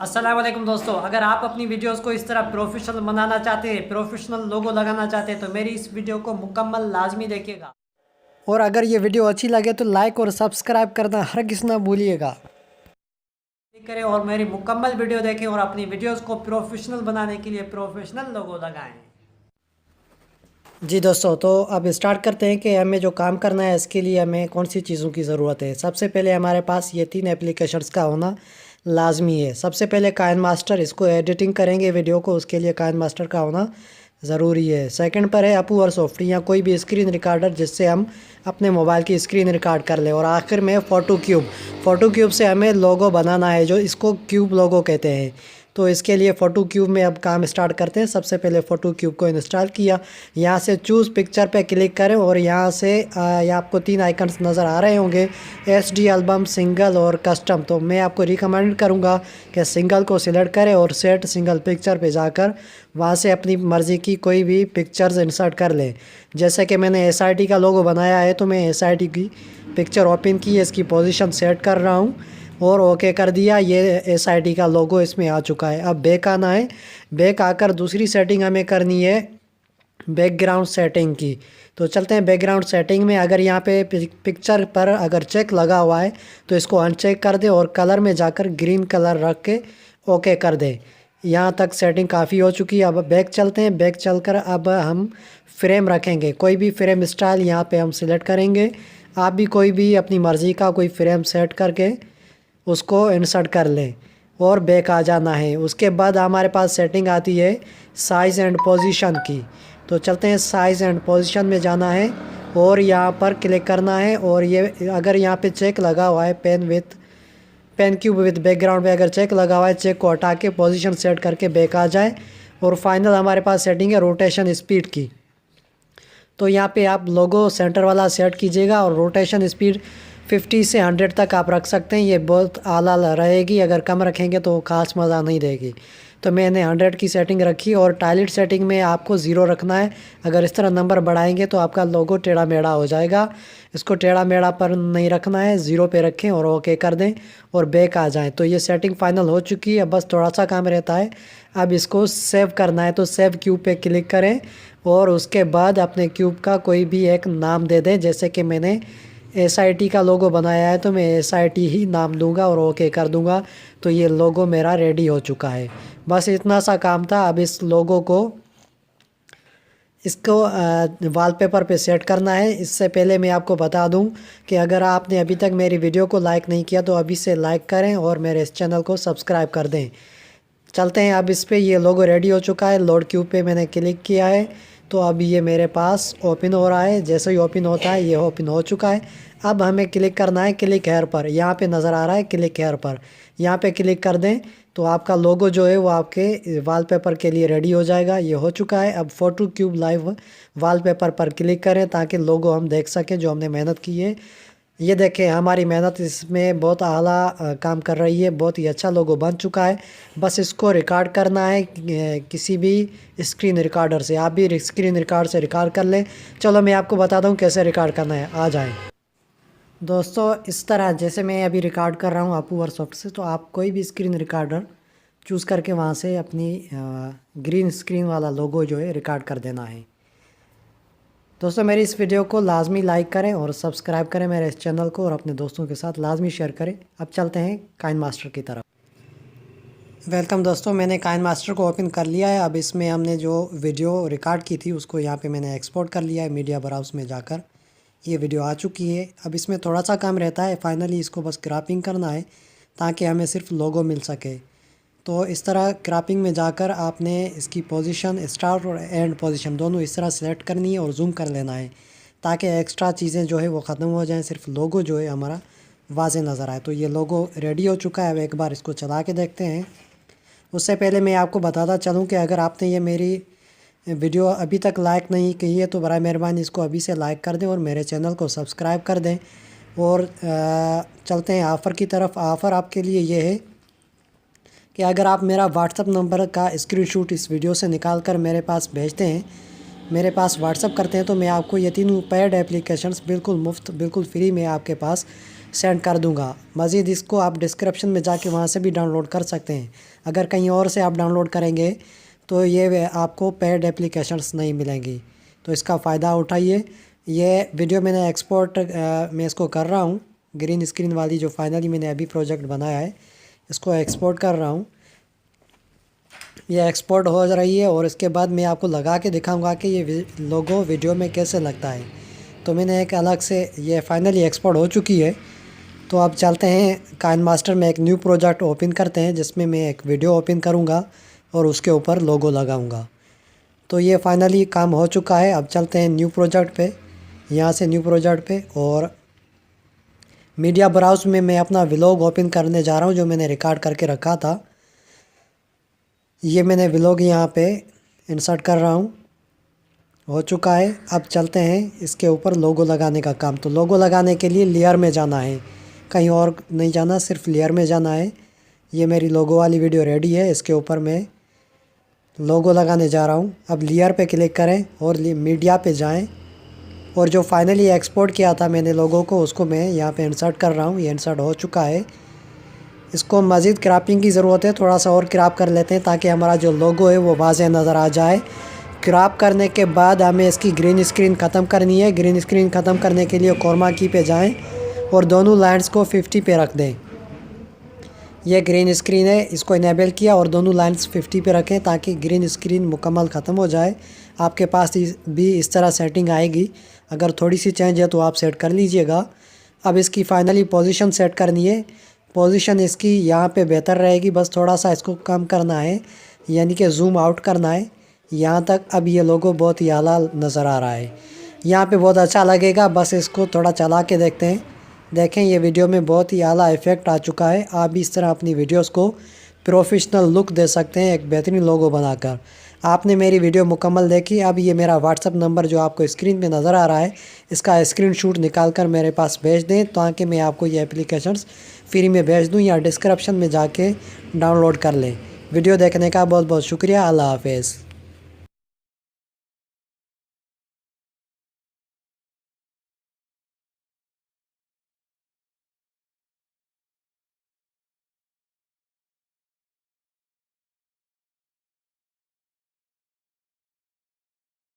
अस्सलाम वालेकुम दोस्तों, अगर आप अपनी वीडियोस को इस तरह प्रोफेशनल बनाना चाहते हैं, प्रोफेशनल लोगो लगाना चाहते हैं तो मेरी इस वीडियो को मुकम्मल लाजमी देखिएगा। और अगर ये वीडियो अच्छी लगे तो लाइक और सब्सक्राइब करना हरगिज़ ना भूलिएगा। क्लिक करें और मेरी मुकम्मल वीडियो देखें और अपनी वीडियोस को प्रोफेशनल बनाने के लिए प्रोफेशनल लोगो लगाएं। जी दोस्तों, तो अब स्टार्ट करते हैं कि हमें जो काम करना है इसके लिए हमें कौन सी चीज़ों की ज़रूरत है। सबसे पहले हमारे पास ये 3 एप्लीकेशंस का होना लाजमी है। सबसे पहले काइन मास्टर, इसको एडिटिंग करेंगे वीडियो को, उसके लिए काइन मास्टर का होना ज़रूरी है। सेकंड पर है अपवर्ड सॉफ्ट या कोई भी स्क्रीन रिकॉर्डर जिससे हम अपने मोबाइल की स्क्रीन रिकॉर्ड कर लें। और आखिर में फ़ोटो क्यूब, फ़ोटो क्यूब से हमें लोगो बनाना है, जो इसको क्यूब लोगो कहते हैं। तो इसके लिए फ़ोटो क्यूब में अब काम स्टार्ट करते हैं। सबसे पहले फ़ोटो क्यूब को इंस्टॉल किया, यहाँ से चूज़ पिक्चर पे क्लिक करें और यहाँ से ये आपको 3 आइकन्स नज़र आ रहे होंगे, एचडी एल्बम, सिंगल और कस्टम। तो मैं आपको रिकमेंड करूँगा कि सिंगल को सिलेक्ट करें और सेट सिंगल पिक्चर पे जाकर वहाँ से अपनी मर्ज़ी की कोई भी पिक्चर्स इंसर्ट कर लें। जैसे कि मैंने एसआईटी का लोगो बनाया है तो मैं एसआईटी की पिक्चर ओपन की, इसकी पोजीशन सेट कर रहा हूँ और ओके कर दिया। ये एसआईटी का लोगो इसमें आ चुका है। अब बैक आना है, बैक आकर दूसरी सेटिंग हमें करनी है बैकग्राउंड सेटिंग की। तो चलते हैं बैकग्राउंड सेटिंग में। अगर यहाँ पे पिक्चर पर अगर चेक लगा हुआ है तो इसको अनचेक कर दें और कलर में जाकर ग्रीन कलर रख के ओके कर दें। यहाँ तक सेटिंग काफ़ी हो चुकी है। अब बैक चलते हैं, बैक चलकर अब हम फ्रेम रखेंगे, कोई भी फ्रेम स्टाइल यहाँ पे हम सिलेक्ट करेंगे। आप भी कोई भी अपनी मर्ज़ी का कोई फ्रेम सेट करके उसको इंसर्ट कर लें और बैक आ जाना है। उसके बाद हमारे पास सेटिंग आती है साइज़ एंड पोजीशन की। तो चलते हैं, साइज़ एंड पोजीशन में जाना है और यहाँ पर क्लिक करना है। और ये अगर यहाँ पे चेक लगा हुआ है पेन क्यूब विथ बैकग्राउंड पे अगर चेक लगा हुआ है, चेक को हटा के पोजीशन सेट करके बैक आ जाए। और फाइनल हमारे पास सेटिंग है रोटेशन स्पीड की। तो यहाँ पे आप लोगो सेंटर वाला सेट कीजिएगा और रोटेशन स्पीड 50 से 100 तक आप रख सकते हैं। ये बहुत आला रहेगी, अगर कम रखेंगे तो खास मज़ा नहीं देगी। तो मैंने 100 की सेटिंग रखी और टाइलिट सेटिंग में आपको 0 रखना है। अगर इस तरह नंबर बढ़ाएंगे तो आपका लोगो टेढ़ा मेढ़ा हो जाएगा। इसको टेढ़ा मेढ़ा पर नहीं रखना है, 0 पे रखें और ओके कर दें और बैक आ जाएं। तो ये सेटिंग फाइनल हो चुकी है, बस थोड़ा सा काम रहता है। अब इसको सेव करना है, तो सेव क्यूब पे क्लिक करें और उसके बाद अपने क्यूब का कोई भी एक नाम दे दें। जैसे कि मैंने एसआईटी का लोगो बनाया है तो मैं एसआईटी ही नाम दूंगा और ओके कर दूंगा। तो ये लोगो मेरा रेडी हो चुका है। बस इतना सा काम था। अब इस लोगो को इसको वॉलपेपर पे सेट करना है। इससे पहले मैं आपको बता दूं कि अगर आपने अभी तक मेरी वीडियो को लाइक नहीं किया तो अभी से लाइक करें और मेरे इस चैनल को सब्सक्राइब कर दें। चलते हैं, अब इस पे ये लोगो रेडी हो चुका है। लोड क्यूब पे मैंने क्लिक किया है तो अब ये मेरे पास ओपन हो रहा है। जैसे ही ओपन होता है, ये ओपन हो चुका है। अब हमें क्लिक करना है क्लिक हेयर पर, यहाँ पे नज़र आ रहा है क्लिक हेयर पर, यहाँ पे क्लिक कर दें तो आपका लोगो जो है वो आपके वॉलपेपर के लिए रेडी हो जाएगा। ये हो चुका है। अब फोटो क्यूब लाइव वॉलपेपर पर क्लिक करें ताकि लोगो हम देख सकें जो हमने मेहनत की है। ये देखें, हमारी मेहनत इसमें बहुत आला काम कर रही है, बहुत ही अच्छा लोगो बन चुका है। बस इसको रिकॉर्ड करना है किसी भी स्क्रीन रिकॉर्डर से। आप भी स्क्रीन रिकॉर्ड से रिकॉर्ड कर लें। चलो मैं आपको बताता हूँ कैसे रिकॉर्ड करना है, आ जाएं। दोस्तों, इस तरह जैसे मैं अभी रिकॉर्ड कर रहा हूँ अपवर्ड सॉफ्ट से, तो आप कोई भी स्क्रीन रिकॉर्डर चूज़ करके वहाँ से अपनी ग्रीन स्क्रीन वाला लोगो जो है रिकॉर्ड कर देना है। दोस्तों, मेरी इस वीडियो को लाजमी लाइक करें और सब्सक्राइब करें मेरे इस चैनल को और अपने दोस्तों के साथ लाजमी शेयर करें। अब चलते हैं काइन मास्टर की तरफ। वेलकम दोस्तों, मैंने काइन मास्टर को ओपन कर लिया है। अब इसमें हमने जो वीडियो रिकॉर्ड की थी उसको यहाँ पे मैंने एक्सपोर्ट कर लिया है। मीडिया ब्राउज़ में जाकर ये वीडियो आ चुकी है। अब इसमें थोड़ा सा काम रहता है, फाइनली इसको बस क्रॉपिंग करना है ताकि हमें सिर्फ लोगो मिल सके। तो इस तरह क्रॉपिंग में जाकर आपने इसकी पोजीशन स्टार्ट और एंड पोजीशन दोनों इस तरह सेलेक्ट करनी है और जूम कर लेना है ताकि एक्स्ट्रा चीज़ें जो है वो ख़त्म हो जाएं, सिर्फ लोगो जो है हमारा वाज़े नज़र आए। तो ये लोगो रेडी हो चुका है। अब एक बार इसको चला के देखते हैं। उससे पहले मैं आपको बताता चलूँ कि अगर आपने ये मेरी वीडियो अभी तक लाइक नहीं की है तो बराए मेहरबानी इसको अभी से लाइक कर दें और मेरे चैनल को सब्सक्राइब कर दें। और चलते हैं ऑफ़र की तरफ। ऑफ़र आपके लिए ये है कि अगर आप मेरा व्हाट्सअप नंबर का स्क्रीनशॉट इस वीडियो से निकाल कर मेरे पास भेजते हैं, मेरे पास व्हाट्सअप करते हैं, तो मैं आपको ये तीनों पेड एप्लीकेशंस बिल्कुल मुफ्त, बिल्कुल फ्री में आपके पास सेंड कर दूंगा। मज़ीद इसको आप डिस्क्रिप्शन में जाके वहाँ से भी डाउनलोड कर सकते हैं। अगर कहीं और से आप डाउनलोड करेंगे तो ये आपको पेड एप्लीकेशंस नहीं मिलेंगी, तो इसका फ़ायदा उठाइए। ये वीडियो मैंने एक्सपोर्ट मैं इसको कर रहा हूँ, ग्रीन स्क्रीन वाली जो फाइनली मैंने अभी प्रोजेक्ट बनाया है इसको एक्सपोर्ट कर रहा हूँ। ये एक्सपोर्ट हो रही है और इसके बाद मैं आपको लगा के दिखाऊंगा कि ये लोगो वीडियो में कैसे लगता है। तो मैंने एक अलग से ये फाइनली एक्सपोर्ट हो चुकी है। तो अब चलते हैं काइनमास्टर में एक न्यू प्रोजेक्ट ओपन करते हैं जिसमें मैं एक वीडियो ओपन करूंगा और उसके ऊपर लोगो लगाऊंगा। तो ये फाइनली काम हो चुका है। अब चलते हैं न्यू प्रोजेक्ट पे, यहाँ से न्यू प्रोजेक्ट पे, और मीडिया ब्राउज़ में मैं अपना व्लॉग ओपन करने जा रहा हूँ जो मैंने रिकॉर्ड करके रखा था। ये मैंने व्लॉग यहाँ पे इंसर्ट कर रहा हूँ, हो चुका है। अब चलते हैं इसके ऊपर लोगो लगाने का काम। तो लोगो लगाने के लिए लेयर में जाना है, कहीं और नहीं जाना, सिर्फ लेयर में जाना है। ये मेरी लोगो वाली वीडियो रेडी है, इसके ऊपर मैं लोगो लगाने जा रहा हूँ। अब लेयर पे क्लिक करें और मीडिया पे जाएं और जो फाइनली एक्सपोर्ट किया था मैंने लोगो को उसको मैं यहाँ पे इंसर्ट कर रहा हूँ। ये इंसर्ट हो चुका है। इसको मज़ीद क्रॉपिंग की ज़रूरत है, थोड़ा सा और क्रॉप कर लेते हैं ताकि हमारा जो लोगो है वो वाज़ेह नज़र आ जाए। क्रॉप करने के बाद हमें इसकी ग्रीन स्क्रीन ख़त्म करनी है। ग्रीन स्क्रीन ख़त्म करने के लिए कोरमा की पे जाएं और दोनों लाइन्स को 50 पे रख दें। यह ग्रीन स्क्रीन है, इसको इनेबल किया और दोनों लाइन्स 50 पे रखें ताकि ग्रीन स्क्रीन मुकम्मल ख़त्म हो जाए। आपके पास भी इस तरह सेटिंग आएगी, अगर थोड़ी सी चेंज है तो आप सेट कर लीजिएगा। अब इसकी फ़ाइनली पोजीशन सेट करनी है। पोजीशन इसकी यहाँ पे बेहतर रहेगी, बस थोड़ा सा इसको कम करना है, यानी कि जूम आउट करना है यहाँ तक। अब ये लोगो बहुत ही आला नज़र आ रहा है, यहाँ पे बहुत अच्छा लगेगा। बस इसको थोड़ा चला के देखते हैं। देखें ये वीडियो में बहुत ही आला इफ़ेक्ट आ चुका है। आप भी इस तरह अपनी वीडियोस को प्रोफेशनल लुक दे सकते हैं एक बेहतरीन लोगो बनाकर। आपने मेरी वीडियो मुकम्मल देखी। अब ये मेरा व्हाट्सअप नंबर जो आपको स्क्रीन पे नज़र आ रहा है, इसका स्क्रीनशॉट निकाल कर मेरे पास भेज दें ताकि मैं आपको ये एप्लीकेशंस फ्री में भेज दूँ या डिस्क्रिप्शन में जाके डाउनलोड कर लें। वीडियो देखने का बहुत बहुत शुक्रिया। अल्लाह हाफ़िज़।